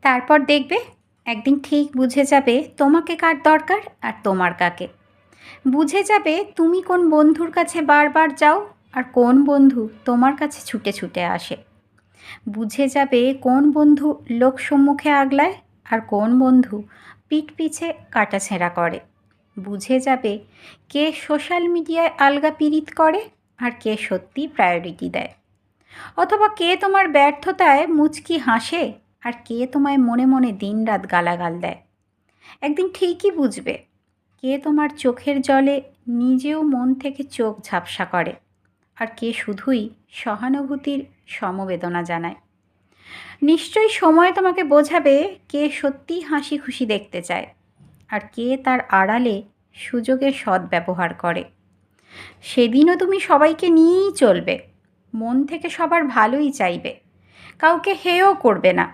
তারপর দেখবে একদিন ঠিক বুঝে যাবে তোমাকে কার দরকার আর তোমার কাকে। বুঝে যাবে তুমি কোন বন্ধুর কাছে বারবার যাও আর কোন বন্ধু তোমার কাছে ছুটে ছুটে আসে। বুঝে যাবে কোন বন্ধু লোক সম্মুখে আগলায় আর কোন বন্ধু পিঠ পিছে কাটাছেঁড়া করে। বুঝে যাবে কে সোশ্যাল মিডিয়ায় আলগা পীড়িত করে আর কে সত্যি প্রায়োরিটি দেয়, অথবা কে তোমার ব্যর্থতায় মুচকি হাসে আর কে তোমায় মনে মনে দিনরাত গালাগাল দেয়। একদিন ঠিকই বুঝবে কে তোমার চোখের জলে নিজেও মন থেকে চোখ ঝাপসা করে আর কে শুধুই সহানুভূতির সমবেদনা জানায়। নিশ্চয়ই সময় তোমাকে বোঝাবে কে সত্যিই হাসি খুশি দেখতে চায় আর কে তার আড়ালে সুযোগের সদ্ব্যবহার করে। সেদিনও তুমি সবাইকে নিয়েই চলবে, মন থেকে সবার ভালোই চাইবে, কাউকে হেয়ও করবে না।